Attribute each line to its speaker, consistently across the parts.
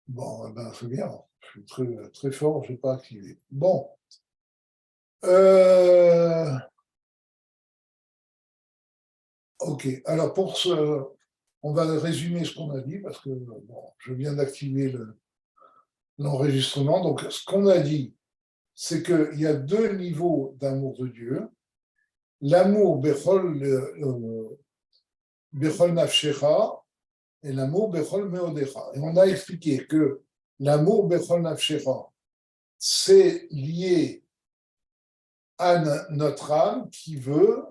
Speaker 1: Bon, eh ben, c'est bien. Je suis très, très fort, je n'ai pas activé. Bon. Ok. Alors, on va résumer ce qu'on a dit parce que bon, je viens d'activer l'enregistrement. Donc, ce qu'on a dit, c'est qu'il y a deux niveaux d'amour de Dieu. L'amour Bechol Nafshecha et l'amour Bechol Meodecha. Et on a expliqué que l'amour Bechol Nafshecha, c'est lié à notre âme qui veut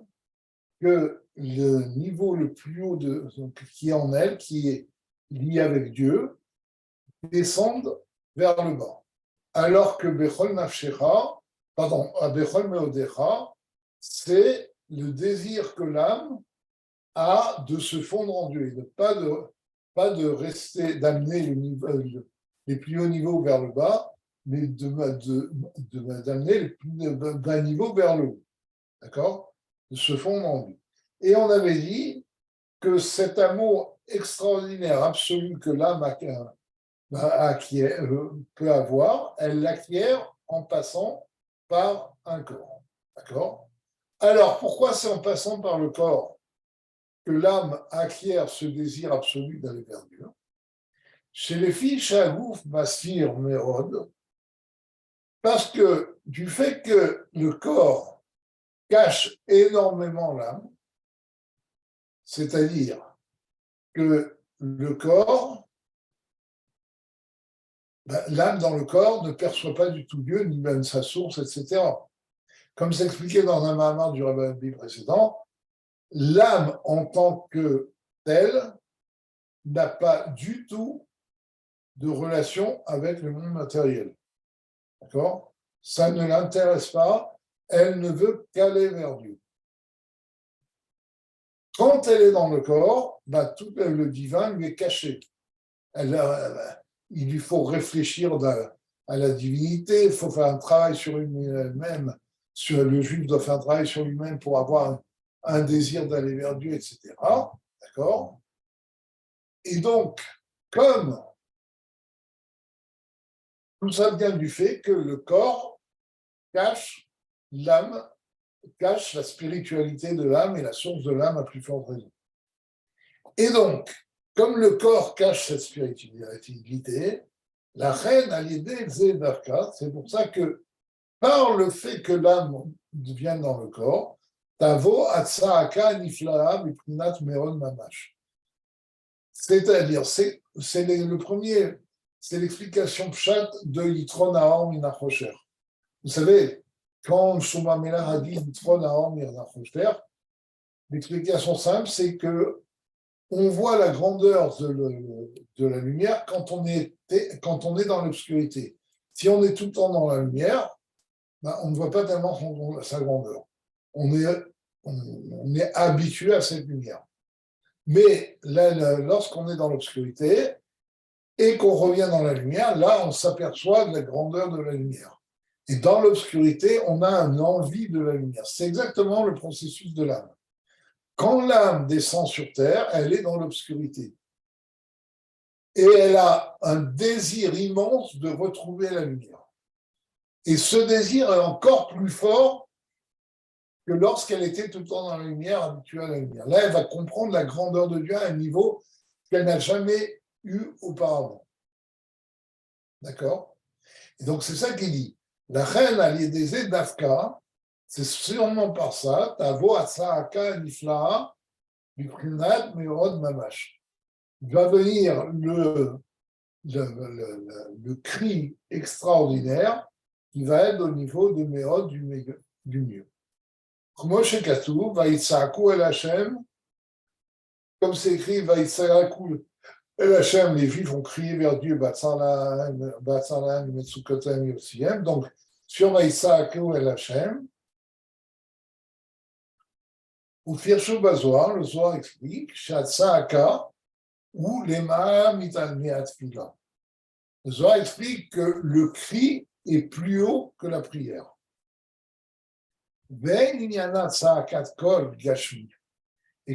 Speaker 1: que le niveau le plus haut qui est en elle, qui est lié avec Dieu, descende vers le bas. Alors que Bechol Nafshecha, pardon, à Bechol Meodecha, c'est le désir que l'âme a de se fondre en Dieu, et de pas de rester, d'amener les plus hauts niveaux vers le bas, mais d'amener les plus bas niveaux vers le haut. D'accord? De se fondre en Dieu. Et on avait dit que cet amour extraordinaire, absolu que l'âme peut avoir, elle l'acquiert en passant par un corps. D'accord? Alors, pourquoi c'est en passant par le corps que l'âme acquiert ce désir absolu d'aller vers Dieu? Chez les filles, Shagouf, Mastir, Mérod, parce que du fait que le corps cache énormément l'âme, c'est-à-dire que le corps, l'âme dans le corps ne perçoit pas du tout Dieu, ni même sa source, etc. Comme c'est expliqué dans un mahamar du Rabbi précédent, l'âme en tant que telle n'a pas du tout de relation avec le monde matériel. D'accord? Ça ne l'intéresse pas, elle ne veut qu'aller vers Dieu. Quand elle est dans le corps, tout le divin lui est caché. Il lui faut réfléchir à la divinité, il faut faire un travail sur lui-même, le juif doit faire un travail sur lui-même pour avoir un désir d'aller vers Dieu, etc. D'accord? Et donc, comme tout ça vient du fait que le corps cache l'âme, cache la spiritualité de l'âme et la source de l'âme à plus forte raison. Et donc, comme le corps cache cette spiritualité, la reine a l'idée d'Arka, c'est pour ça que par le fait que l'âme vienne dans le corps, Tavo Atsaaka Niflaa Biprinat Meron Mamash. C'est-à-dire, c'est le premier, c'est l'explication pshat de Yitron Haor Minachocher. Vous savez, quand Shlomo Melach a dit Yitron Haor Minachocher, l'explication simple, c'est que on voit la grandeur de la lumière quand on est dans l'obscurité. Si on est tout le temps dans la lumière, on ne voit pas tellement sa grandeur. On est habitué à cette lumière. Mais lorsqu'on est dans l'obscurité et qu'on revient dans la lumière, là, on s'aperçoit de la grandeur de la lumière. Et dans l'obscurité, on a une envie de la lumière. C'est exactement le processus de l'âme. Quand l'âme descend sur terre, elle est dans l'obscurité. Et elle a un désir immense de retrouver la lumière. Et ce désir est encore plus fort que lorsqu'elle était tout le temps dans la lumière, habituée à la lumière. Là, elle va comprendre la grandeur de Dieu à un niveau qu'elle n'a jamais eu auparavant. D'accord? Et donc, c'est ça qu'il dit. La reine a l'idée d'Afka, c'est sûrement par ça, Tavo Atsaaka Niflaa, du Prinat Meorod Mamash. Va venir le cri extraordinaire qui va être au niveau de Meorod du mieux. Comme chez Katou, Vaïtsaku El Hashem, comme c'est écrit, Vaïtsaku El Hashem, les Juifs ont crié vers Dieu, Batsalam, Metsukotam, Yossiem. Donc, sur Vaïtsaku El Hashem, ou Firshu Bazoar, le Zohar explique, Shatsaaka, ou les Mahamitaneatfila. Le Zohar explique que le cri est plus haut que la prière. Et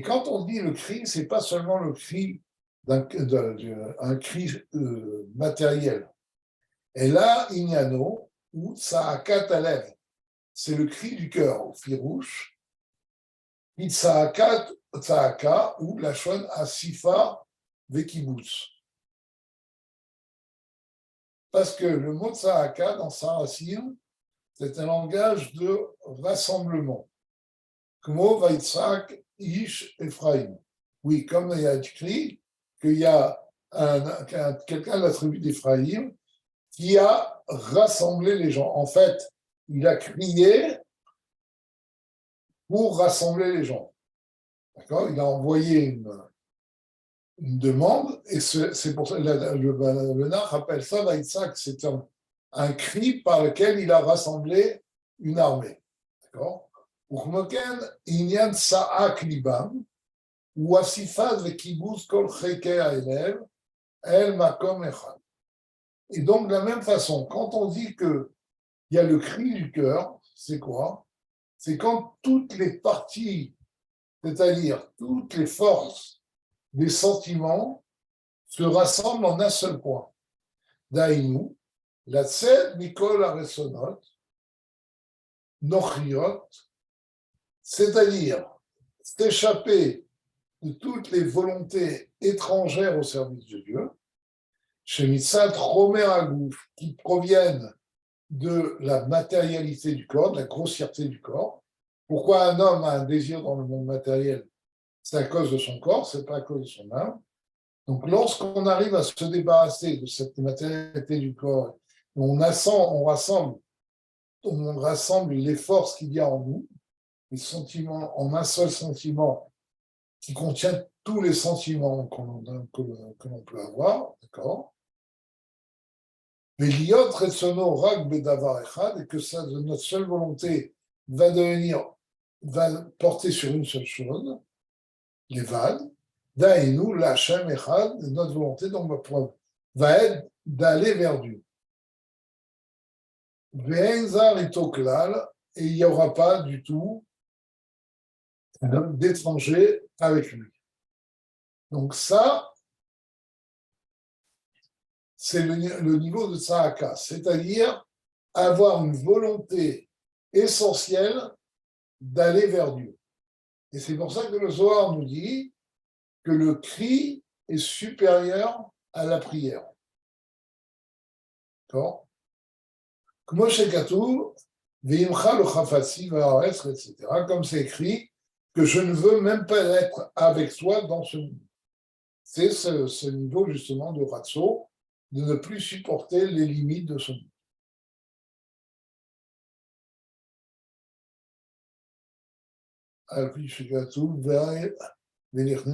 Speaker 1: quand on dit le cri, c'est pas seulement le cri un cri matériel. Et là, Ignano, ou Tsaakat Alev, c'est le cri du cœur, Firouche, Tsaakat, Tsaaka, ou la Shon Asifa Vekibutz. Parce que le mot Tsaaka, dans sa racine, c'est un langage de rassemblement. Kmo Vaitzak Ish Ephraim. Oui, comme il y a écrit qu'il y a quelqu'un de la tribu d'Ephraïm qui a rassemblé les gens. En fait, il a crié pour rassembler les gens. D'accord? Il a envoyé une demande, et c'est pour ça que le Nach appelle ça Vaïtzak, c'est un cri par lequel il a rassemblé une armée. D'accord? Ukmoken inyan sa'ak libam, ou asifat vekibuz kol chekei ha'elev, el makom echad. Et donc, de la même façon, quand on dit qu'il y a le cri du cœur, c'est quoi? C'est quand toutes les parties, c'est-à-dire toutes les forces des sentiments, se rassemblent en un seul point. Daïnou, la tsed mikol aresonot, nochiot, c'est-à-dire s'échapper de toutes les volontés étrangères au service de Dieu, chez Mitzat Romer Agouf, qui proviennent de la matérialité du corps, de la grossièreté du corps. Pourquoi un homme a un désir dans le monde matériel? C'est à cause de son corps, c'est pas à cause de son âme. Donc, lorsqu'on arrive à se débarrasser de cette matérialité du corps, on rassemble les forces qu'il y a en nous, les sentiments, en un seul sentiment qui contient tous les sentiments que l'on peut avoir, d'accord? Mais l'iot retsono rak bedavar echad, et que ça, notre seule volonté va porter sur une seule chose, levad, daïnou, l'Hachem echad, notre volonté donc va être d'aller vers Dieu. Ve'enzar itoklal, et il n'y aura pas du tout d'étrangers avec lui. Donc ça, c'est le niveau de Tzahaka, c'est-à-dire avoir une volonté essentielle d'aller vers Dieu. Et c'est pour ça que le Zohar nous dit que le cri est supérieur à la prière. D'accord? Comme c'est écrit, que je ne veux même pas être avec toi dans ce monde. C'est ce niveau justement de Ratso, de ne plus supporter les limites de son monde.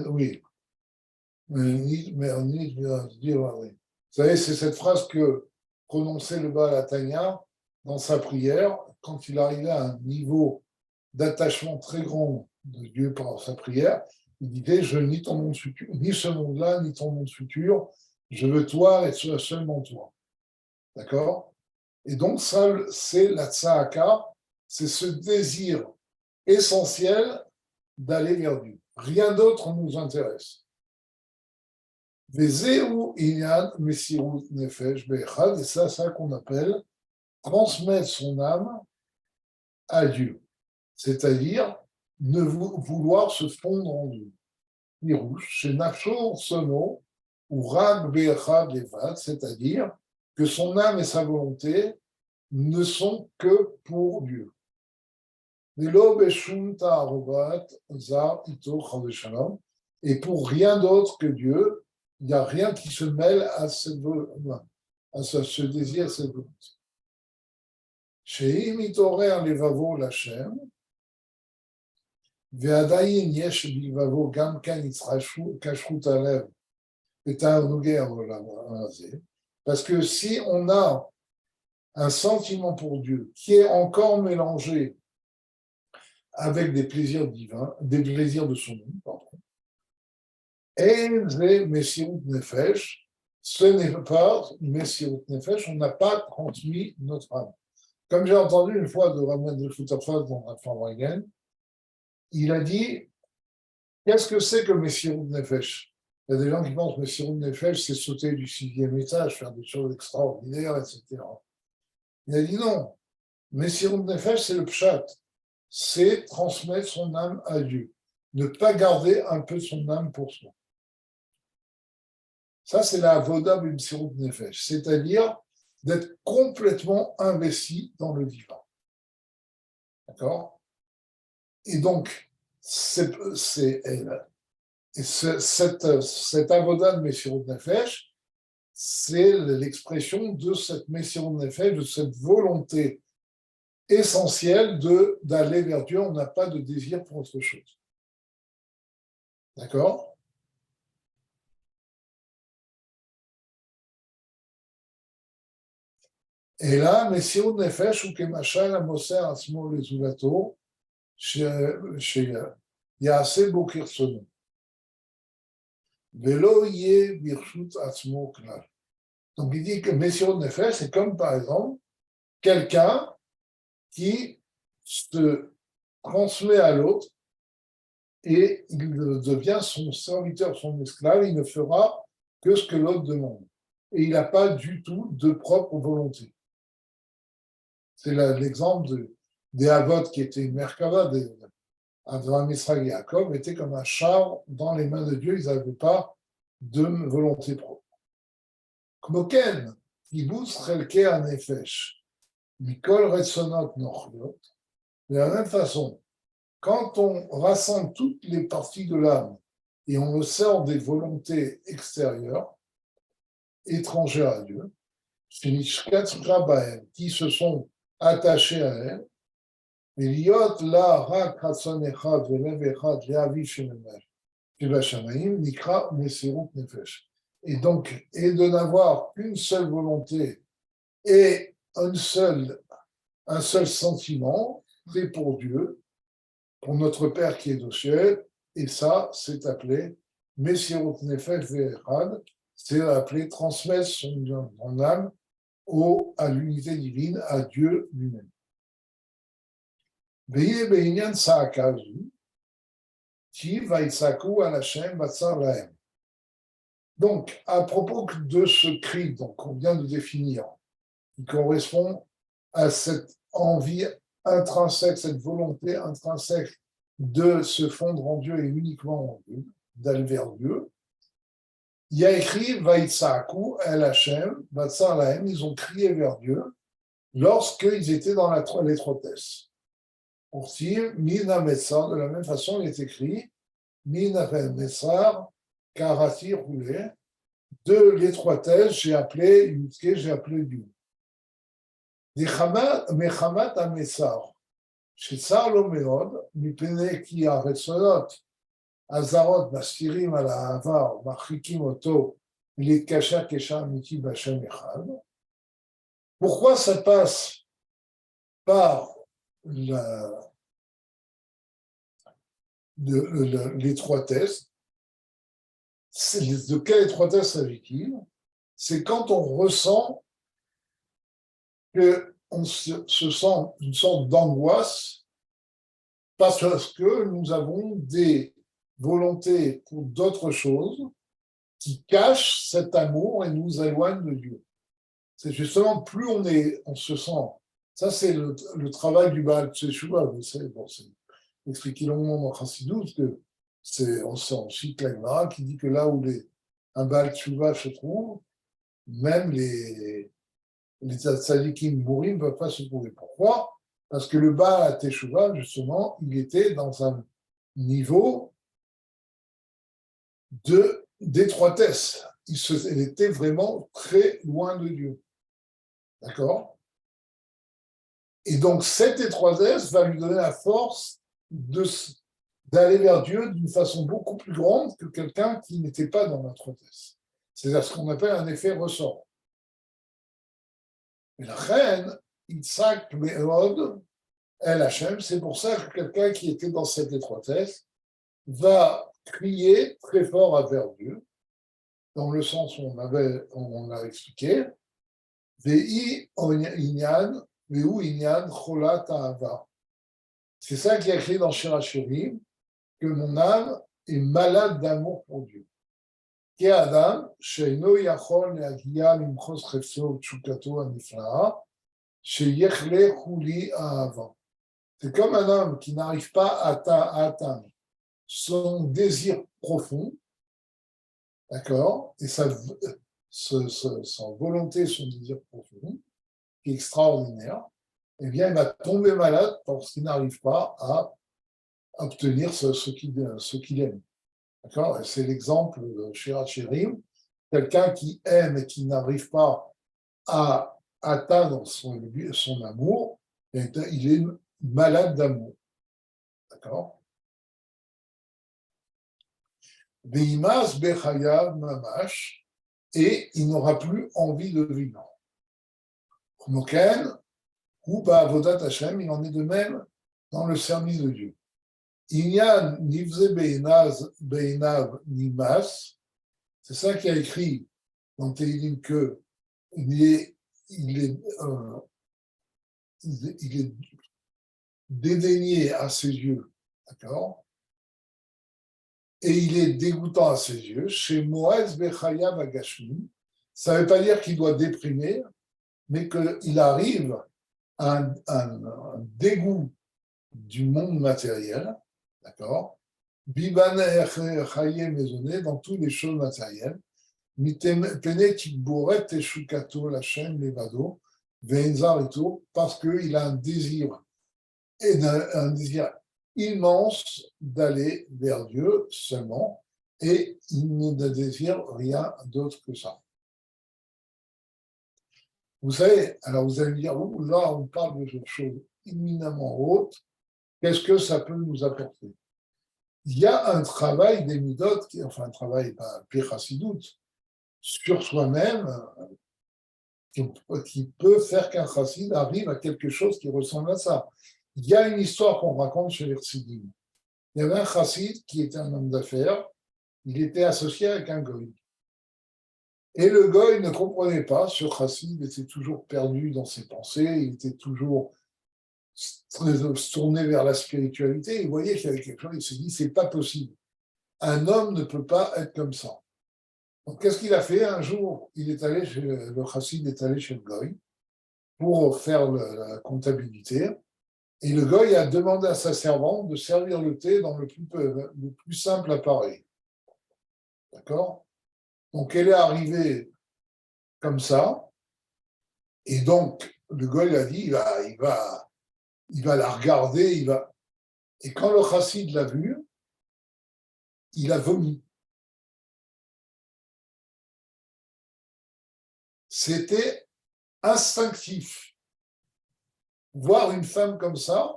Speaker 1: Oui. Vous savez, c'est cette phrase que prononçait le Baal Hatanya dans sa prière, quand il arrivait à un niveau d'attachement très grand de Dieu par sa prière. Il disait, je nie ton monde futur, ni ce monde-là, ni ton monde futur, je veux toi et seulement toi. D'accord? Et donc, ça, c'est la tzahaka, c'est ce désir essentiel d'aller vers Dieu. Rien d'autre nous intéresse. Et c'est ça qu'on appelle transmettre son âme à Dieu, c'est-à-dire ne vouloir se fondre en Dieu. Chez Nacho Sono, ou Rag Be'echad Levad, c'est-à-dire que son âme et sa volonté ne sont que pour Dieu. Et pour rien d'autre que Dieu, il n'y a rien qui se mêle à ce désir, à cette volonté. Chez Imitorer Levavo Lachem, ועדיין יש בלבבו גם כן כשרות הלב ותענוגי העולם הזה, parce que si on a un sentiment pour Dieu qui est encore mélangé avec des plaisirs divins, des plaisirs de son monde, pardon, et Messirut Nefesh, ce n'est pas Messirut Nefesh, on n'a pas transmis notre âme. Comme j'ai entendu une fois de Raman de Futafaz dans la Farwagen, il a dit, qu'est-ce que c'est que Messirut Nefesh? Il y a des gens qui pensent, mais Sirut Nefesh, c'est sauter du 6e étage, faire des choses extraordinaires, etc. Il a dit non. Mais Sirut Nefesh, c'est le pshat. C'est transmettre son âme à Dieu. Ne pas garder un peu de son âme pour soi. Ça, c'est la avoda b'msirut nefesh, c'est-à-dire d'être complètement investi dans le divin. D'accord? Et donc, cette avoda de Messirut Nefesh, c'est l'expression de cette Messirut Nefesh, de cette volonté essentielle d'aller vers Dieu. On n'a pas de désir pour autre chose. D'accord? Et là, Messirut Nefesh, ou Kemachal, Amoser, Asmo, Lezulato, שיעשה בו כרצונו, ולא יהיה ברשות עצמו כלל. Donc il dit que Messirut Nefesh, c'est comme par exemple quelqu'un qui se transmet à l'autre et il devient son serviteur, son esclave, il ne fera que ce que l'autre demande. Et il n'a pas du tout de propre volonté. C'est l'exemple des Havot qui étaient une Merkava, Abraham, Israël et Jacob étaient comme un char dans les mains de Dieu, ils n'avaient pas de volonté propre. Kmoken, Kibutz Chelkei HaNefesh, Mikol Retzonot Nochliot. De la même façon, quand on rassemble toutes les parties de l'âme et on le sort des volontés extérieures, étrangères à Dieu, qui se sont attachées à elle, ולהיות לה רק רצון אחד ולב אחד לאביו שבשמיים, נקרא מסירות נפש. Et donc, et de n'avoir qu'une seule volonté et un seul sentiment, fait pour Dieu, pour notre Père qui est au ciel, et ça, c'est appelé Messirut Nefesh Ve'echad, c'est appelé transmettre son âme à l'unité divine, à Dieu lui-même. ויהיה בעניין צעקה זו, כי ויצעקו על השם בצר להם. Donc, à propos de ce cri qu'on vient de définir, qui correspond à cette envie intrinsèque, cette volonté intrinsèque de se fondre en Dieu et uniquement en Dieu, d'aller vers Dieu, il y a écrit Vaïtsaku el Hashem, Batsar Lahem, ils ont crié vers Dieu lorsqu'ils étaient dans l'étroitesse. Pour dire Mina Metsar, de la même façon, il est écrit Mina Metsar, Karati roulé, de l'étroitesse, j'ai appelé Yutke, j'ai appelé Dieu. Mechamat Ametsar, chez Tsar Loméod, Mipene qui a Retsonot, Azarot, Bastirim à la Havar, Machikim Oto, il est Kasha Kesha Miti Bachem Echad. Pourquoi ça passe par l'étroitesse? De quelle étroitesse s'agit-il? C'est quand on ressent qu'on se sent une sorte d'angoisse parce que nous avons des volontés pour d'autres choses qui cachent cet amour et nous éloignent de Dieu. C'est justement plus on se sent. Ça, c'est le travail du Baal Teshuvah. Vous savez, c'est expliqué longuement dans Chassidut que on cite la Gemara qui dit que là où un Baal Teshuvah se trouve, même les tzadikim mourim ne peuvent pas se trouver. Pourquoi? Parce que le Baal Teshuvah, justement, il était dans un niveau d'étroitesse. Il était vraiment très loin de Dieu. D'accord? Et donc, cette étroitesse va lui donner la force d'aller vers Dieu d'une façon beaucoup plus grande que quelqu'un qui n'était pas dans l'étroitesse. C'est ce qu'on appelle un effet ressort. Et la reine, Yitzhak Me'od, El Hashem, c'est pour ça que quelqu'un qui était dans cette étroitesse va crier très fort vers Dieu, dans le sens où on l'a expliqué, Ve'i Inyan, Ve'u Inyan Cholat Ahava. C'est ça qui est écrit dans Shir HaShirim, que mon âme est malade d'amour pour Dieu. כאדם שאינו יכול להגיע למחוז חפצו ותשוקתו הנפלאה, שיחלה חולי אהבה. C'est comme un homme qui n'arrive pas à atteindre son désir profond, d'accord, et son volonté, son désir profond, qui est extraordinaire, eh bien, il va tomber malade parce qu'il n'arrive pas à obtenir ce qu'il aime. D'accord? C'est l'exemple de Shirat Shirim, quelqu'un qui aime et qui n'arrive pas à atteindre son amour, il est malade d'amour. D'accord? Veimas bechayav mamash, et il n'aura plus envie de vivre. Moken, ou ba'avodat Hashem, il en est de même dans le service de Dieu. Inyan nivze beinav nimas, c'est ça qui a écrit dans Tehillim que il est dédaigné à ses yeux, d'accord? Et il est dégoûtant à ses yeux. Chez Moaz Bechayav Agashmi, ça ne veut pas dire qu'il doit déprimer, mais qu'il arrive à un dégoût du monde matériel, d'accord? Biban Chayé maisonné dans toutes les choses matérielles. Parce qu'il a un désir immense d'aller vers Dieu seulement, et il ne désire rien d'autre que ça. Vous savez, alors vous allez me dire, oh, là on parle de choses éminemment hautes, qu'est-ce que ça peut nous apporter? Il y a un travail des midotes, enfin un travail, pas pire chassidout, sur soi-même, qui peut faire qu'un chassid arrive à quelque chose qui ressemble à ça. Il y a une histoire qu'on raconte chez les chassidim. Il y avait un chassid qui était un homme d'affaires, il était associé avec un goy. Et le goy ne comprenait pas, ce chassid était toujours perdu dans ses pensées, il était toujours tourné vers la spiritualité, il voyait qu'il y avait quelque chose, il s'est dit, c'est pas possible. Un homme ne peut pas être comme ça. Donc, qu'est-ce qu'il a fait? Un jour, le chassid est allé chez le goy pour faire la comptabilité. Et le goy a demandé à sa servante de servir le thé dans le plus simple appareil. D'accord? Donc, elle est arrivée comme ça. Et donc, le goy a dit, il va la regarder, Et quand le chassid l'a vue, il a vomi. C'était instinctif. Voir une femme comme ça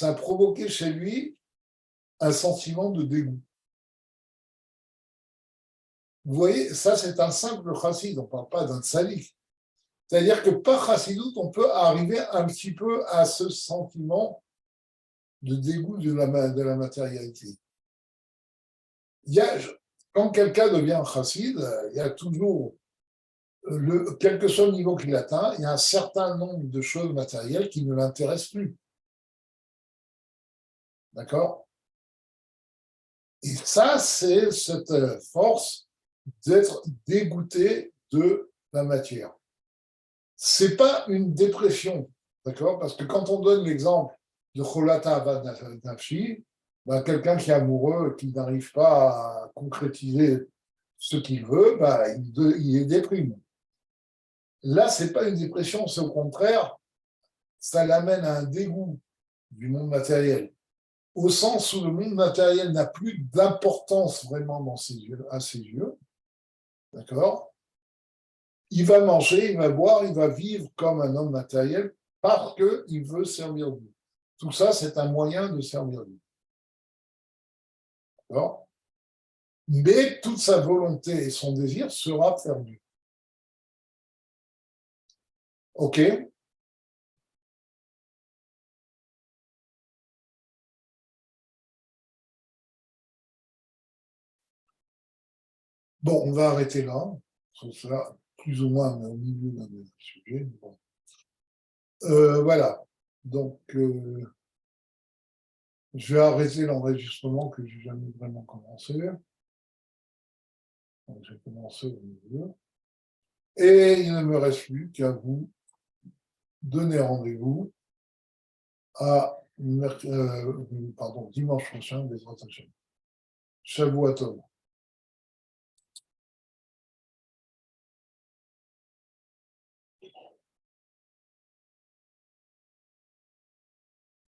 Speaker 1: a provoqué chez lui un sentiment de dégoût. Vous voyez, ça c'est un simple chassid, on ne parle pas d'un tzaddik. C'est-à-dire que par chassidout, on peut arriver un petit peu à ce sentiment de dégoût de la matérialité. Quand quelqu'un devient un chassid, il y a toujours, quel que soit le niveau qu'il atteint, il y a un certain nombre de choses matérielles qui ne l'intéressent plus. D'accord? Et ça, c'est cette force d'être dégoûté de la matière. Ce n'est pas une dépression, d'accord? Parce que quand on donne l'exemple de Cholata Avad Nafshi, quelqu'un qui est amoureux et qui n'arrive pas à concrétiser ce qu'il veut, il est déprimé. Là, ce n'est pas une dépression, c'est au contraire, ça l'amène à un dégoût du monde matériel, au sens où le monde matériel n'a plus d'importance vraiment à ses yeux, d'accord? Il va manger, il va boire, il va vivre comme un homme matériel parce qu'il veut servir Dieu. Tout ça, c'est un moyen de servir Dieu. D'accord? Mais toute sa volonté et son désir sera perdu. OK? Bon, on va arrêter là. C'est ça, plus ou moins au milieu d'un sujet. Bon. Voilà. Donc, je vais arrêter l'enregistrement que je n'ai jamais vraiment commencé. Donc, j'ai commencé au milieu. Et il ne me reste plus qu'à vous donner rendez-vous à dimanche prochain, des Shavuot Tov.